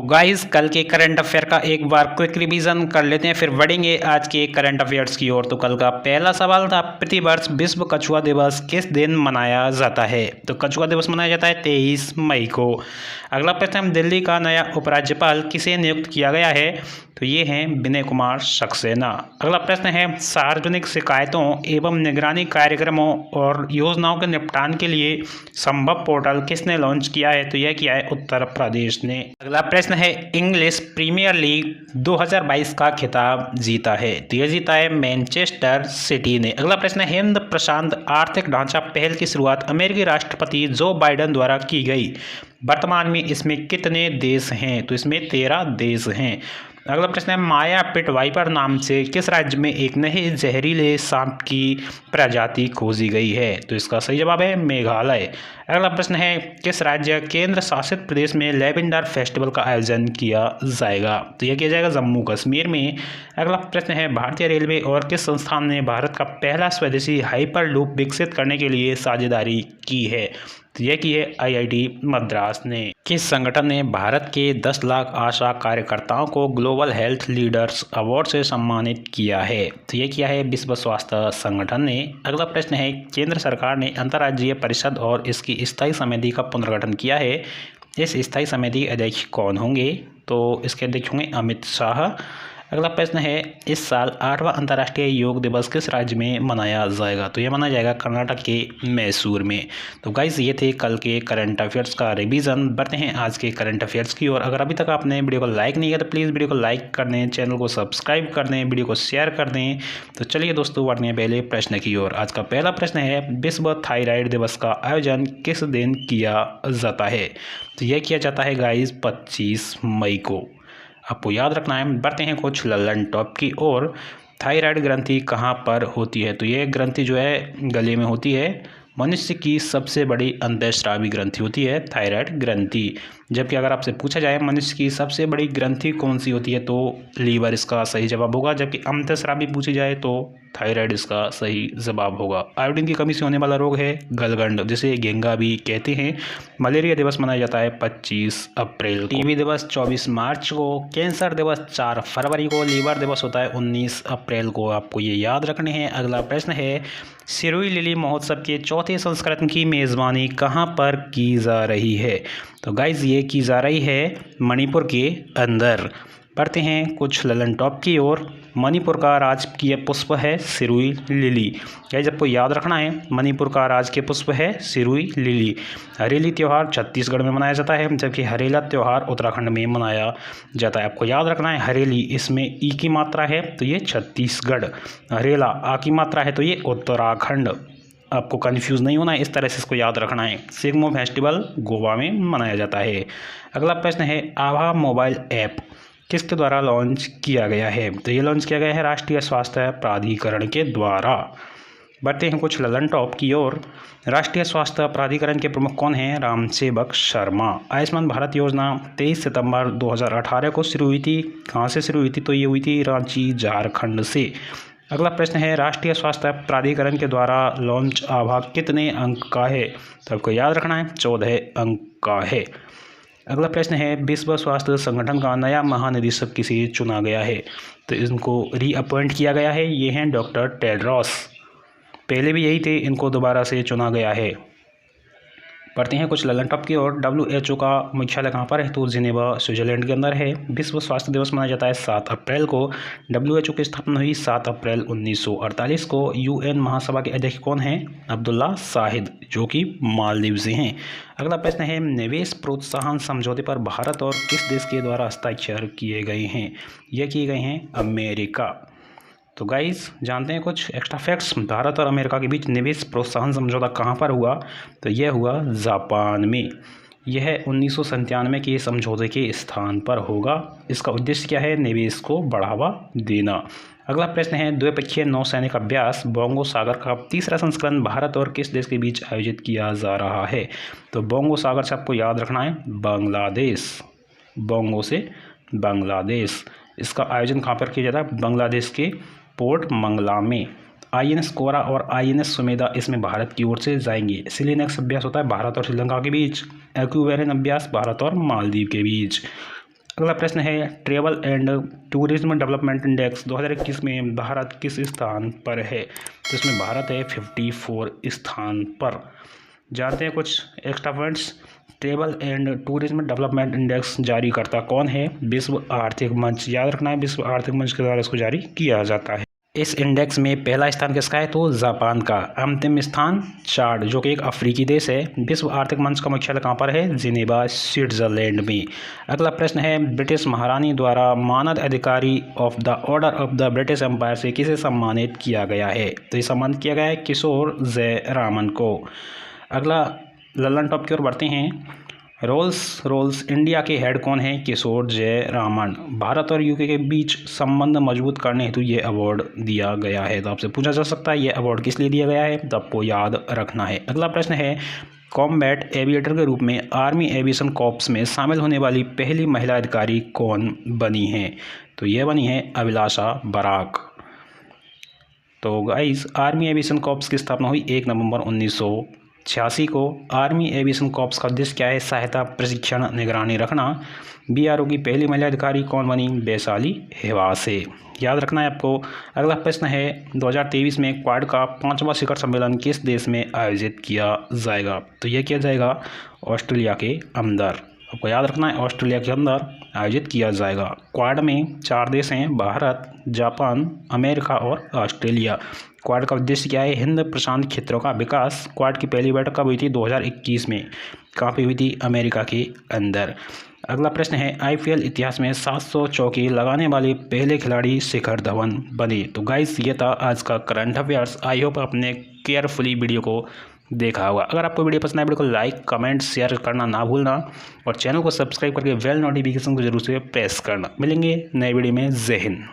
Guys कल के current affair का एक बार क्विक रिवीजन कर लेते हैं, फिर बढ़ेंगे आज के करंट अफेयर्स की ओर। तो कल का पहला सवाल था, प्रतिवर्ष विश्व कछुआ दिवस किस दिन मनाया जाता है? तो कछुआ दिवस मनाया जाता है 23 मई को। अगला प्रश्न, दिल्ली का नया उपराज्यपाल किसे नियुक्त किया गया है? तो ये हैं विनय कुमार सक्सेना। अगला प्रश्न है, सार्वजनिक शिकायतों एवं निगरानी कार्यक्रमों और योजनाओं के निपटान के लिए संभव पोर्टल किसने लॉन्च किया है? तो यह किया है उत्तर प्रदेश ने। अगला प्रश्न है, इंग्लिश प्रीमियर लीग 2022 का खिताब जीता है? तो यह जीता है मैनचेस्टर सिटी ने। अगला प्रश्न है, हिंद प्रशांत आर्थिक ढांचा पहल की शुरुआत अमेरिकी राष्ट्रपति जो बाइडेन द्वारा की गई। वर्तमान में इसमें कितने देश हैं? तो इसमें 13 देश हैं। अगला प्रश्न है, माया पिट वाइपर नाम से किस राज्य में एक नए जहरीले सांप की प्रजाति खोजी गई है? तो इसका सही जवाब है मेघालय। अगला प्रश्न है, किस राज्य केंद्र शासित प्रदेश में लेवेंडर फेस्टिवल का आयोजन किया जाएगा? तो यह किया जाएगा जम्मू कश्मीर में। अगला प्रश्न है, भारतीय रेलवे और किस संस्थान ने भारत का पहला स्वदेशी हाइपर लूप विकसित करने के लिए साझेदारी की है? तो यह की है IIT मद्रास ने। किस संगठन ने भारत के 10 लाख आशा कार्यकर्ताओं को ग्लोबल हेल्थ लीडर्स अवार्ड से सम्मानित किया है? तो यह किया है विश्व स्वास्थ्य संगठन ने। अगला प्रश्न है, केंद्र सरकार ने अंतर्राज्यीय परिषद और इसकी स्थायी समिति का पुनर्गठन किया है। इस स्थायी समिति अध्यक्ष कौन होंगे? तो इसके अध्यक्ष होंगे अमित शाह। अगला प्रश्न है, इस साल 8वां अंतर्राष्ट्रीय योग दिवस किस राज्य में मनाया जाएगा? तो यह मनाया जाएगा कर्नाटक के मैसूर में। तो गाइस ये थे कल के करंट अफेयर्स का रिवीजन। बढ़ते हैं आज के करंट अफेयर्स की और अगर अभी तक आपने वीडियो को लाइक नहीं किया तो प्लीज़ वीडियो को लाइक कर दें, चैनल को सब्सक्राइब कर दें, वीडियो को शेयर कर दें। तो चलिए दोस्तों बढ़ते हैं पहले प्रश्न की ओर। आज का पहला प्रश्न है, विश्व थायराइड दिवस का आयोजन किस दिन किया जाता है? तो यह किया जाता है गाइस 25 मई को। आपको याद रखना है। बढ़ते हैं कुछ लल्लन टॉप की ओर। थायराइड ग्रंथि कहाँ पर होती है? तो यह ग्रंथि जो है गले में होती है। मनुष्य की सबसे बड़ी अंतःस्रावी ग्रंथि होती है थायराइड ग्रंथि। जबकि अगर आपसे पूछा जाए मनुष्य की सबसे बड़ी ग्रंथि कौन सी होती है तो लीवर इसका सही जवाब होगा। जबकि अंतःस्रावी पूछी जाए तो थायराइड इसका सही जवाब होगा। आयोडीन की कमी से होने वाला रोग है गलगंड, जिसे गेंगा भी कहते हैं। मलेरिया दिवस मनाया जाता है 25 अप्रैल को। टीबी दिवस 24 मार्च को। कैंसर दिवस 4 फरवरी को। लीवर दिवस होता है 19 अप्रैल को। आपको ये याद रखने हैं। अगला प्रश्न है, सिरोही लिली महोत्सव के चौथे संस्करण की मेज़बानी कहाँ पर की जा रही है? तो गाइज ये की जा रही है मणिपुर के अंदर। बढ़ते हैं कुछ ललन टॉप की ओर। मणिपुर का राजकीय पुष्प है सिरोही लिली। गाइज आपको याद रखना है, मणिपुर का राजकीय पुष्प है सिरोही लिली। हरेली त्यौहार छत्तीसगढ़ में मनाया जाता है, जबकि हरेला त्यौहार उत्तराखंड में मनाया जाता है। आपको याद रखना है, हरेली इसमें ई की मात्रा है तो ये छत्तीसगढ़, हरेला आ की मात्रा है तो ये उत्तराखंड। आपको कंफ्यूज नहीं होना है, इस तरह से इसको याद रखना है। सिग्मो फेस्टिवल गोवा में मनाया जाता है। अगला प्रश्न है, आभा मोबाइल ऐप किसके द्वारा लॉन्च किया गया है? तो ये लॉन्च किया गया है राष्ट्रीय स्वास्थ्य प्राधिकरण के द्वारा। बढ़ते हैं कुछ ललन टॉप की ओर। राष्ट्रीय स्वास्थ्य प्राधिकरण के प्रमुख कौन हैं? रामसेवक शर्मा। आयुष्मान भारत योजना 23 सितंबर 2018 को शुरू हुई थी। कहाँ से शुरू हुई थी? तो ये हुई थी रांची झारखंड से। अगला प्रश्न है, राष्ट्रीय स्वास्थ्य प्राधिकरण के द्वारा लॉन्च आभा कितने अंक का है? तो आपको याद रखना है 14 अंक का है। अगला प्रश्न है, विश्व स्वास्थ्य संगठन का नया महानिदेशक किसे चुना गया है? तो इनको रीअपॉइंट किया गया है। ये हैं डॉक्टर टेड्रोस। पहले भी यही थे, इनको दोबारा से चुना गया है। पढ़ते हैं कुछ ललन टॉप की ओर। WHO का मुख्यालय कहाँ पर है? तो जिनेवा स्विट्जरलैंड के अंदर है। विश्व स्वास्थ्य दिवस मनाया जाता है 7 अप्रैल को। WHO की स्थापना हुई 7 अप्रैल 1948 को। UN महासभा के अध्यक्ष कौन हैं? अब्दुल्ला शाहिद, जो कि मालदीव से हैं। अगला प्रश्न है, निवेश प्रोत्साहन समझौते पर भारत और किस देश के द्वारा हस्ताक्षर किए गए हैं? यह किए गए हैं अमेरिका। तो गाइज जानते हैं कुछ एक्स्ट्रा फैक्ट्स। भारत और अमेरिका के बीच निवेश प्रोत्साहन समझौता कहाँ पर हुआ? तो यह हुआ जापान में। यह 1997 के समझौते के स्थान पर होगा। इसका उद्देश्य क्या है? निवेश को बढ़ावा देना। अगला प्रश्न है, द्विपक्षीय नौसैनिक अभ्यास बोंगो सागर का तीसरा संस्करण भारत और किस देश के बीच आयोजित किया जा रहा है? तो बोंगो सागर से आपको याद रखना है बांग्लादेश। बोंगो से बांग्लादेश। इसका आयोजन कहाँ पर किया जाता है? बांग्लादेश के पोर्ट मंगला में। INS कोरा और INS सुमेधा इसमें भारत की ओर से जाएंगे। सिलिनेक्स अभ्यास होता है भारत और श्रीलंका के बीच। एक्विवेरिन अभ्यास भारत और मालदीव के बीच। अगला प्रश्न है travel and tourism development index 2021 में भारत किस स्थान पर है? तो इसमें भारत है 54 स्थान पर। जानते हैं कुछ extra points. Travel and tourism development index जारी करता कौन है? विश्व आर्थिक मंच। याद रखना है, विश्व आर्थिक मंच के द्वारा इसको जारी किया जाता है। इस इंडेक्स में पहला स्थान किसका है? तो जापान का। अंतिम स्थान चाड, जो कि एक अफ्रीकी देश है। विश्व आर्थिक मंच का मुख्यालय कहाँ पर है? जिनेवा, स्विट्जरलैंड में। अगला प्रश्न है ब्रिटिश महारानी द्वारा मानद अधिकारी of the Order of the British Empire से किसे सम्मानित किया गया है? तो ये सम्मानित किया गया है किशोर जयरामन को। अगला लल्लन टॉप की ओर बढ़ते हैं। रोल्स रॉयस इंडिया के हेड कौन है? किशोर जयरामन। भारत और यूके के बीच संबंध मजबूत करने हेतु ये अवार्ड दिया गया है। तो आपसे पूछा जा सकता है ये अवार्ड किस लिए दिया गया है, तो आपको याद रखना है। अगला प्रश्न है कॉम्बैट एविएटर के रूप में आर्मी एविएशन कॉर्प्स में शामिल होने वाली पहली महिला अधिकारी कौन बनी है? तो ये बनी है अभिलाषा बराक। तो गाइस आर्मी एविएशन कॉर्प्स की स्थापना हुई 1 नवंबर 1986 को। आर्मी एविएशन कॉर्प्स का उद्देश्य क्या है? सहायता, प्रशिक्षण, निगरानी रखना। बीआरओ की पहली महिला अधिकारी कौन बनी? वैशाली हेवासे। याद रखना है आपको। अगला प्रश्न है 2023 में क्वाड का 5वां शिखर सम्मेलन किस देश में आयोजित किया जाएगा? तो यह किया जाएगा ऑस्ट्रेलिया के अंदर। आपको याद रखना है ऑस्ट्रेलिया के अंदर आयोजित किया जाएगा। क्वाड में 4 देश हैं, भारत, जापान, अमेरिका और ऑस्ट्रेलिया। क्वाड का उद्देश्य क्या है? हिंद प्रशांत क्षेत्रों का विकास। क्वाड की पहली बैठक कब हुई थी? 2021 में। कहाँ पे हुई थी? अमेरिका के अंदर। अगला प्रश्न है आईपीएल इतिहास में 700 चौके लगाने वाले पहले खिलाड़ी शिखर धवन बने। तो गाइस ये था आज का करंट अफेयर्स। आई होप आपने केयरफुली वीडियो को देखा होगा। अगर आपको वीडियो पसंद आए वीडियो को लाइक, कमेंट, शेयर करना ना भूलना और चैनल को सब्सक्राइब करके बेल नोटिफिकेशन को जरूर से प्रेस करना। मिलेंगे नए वीडियो में। जय हिंद।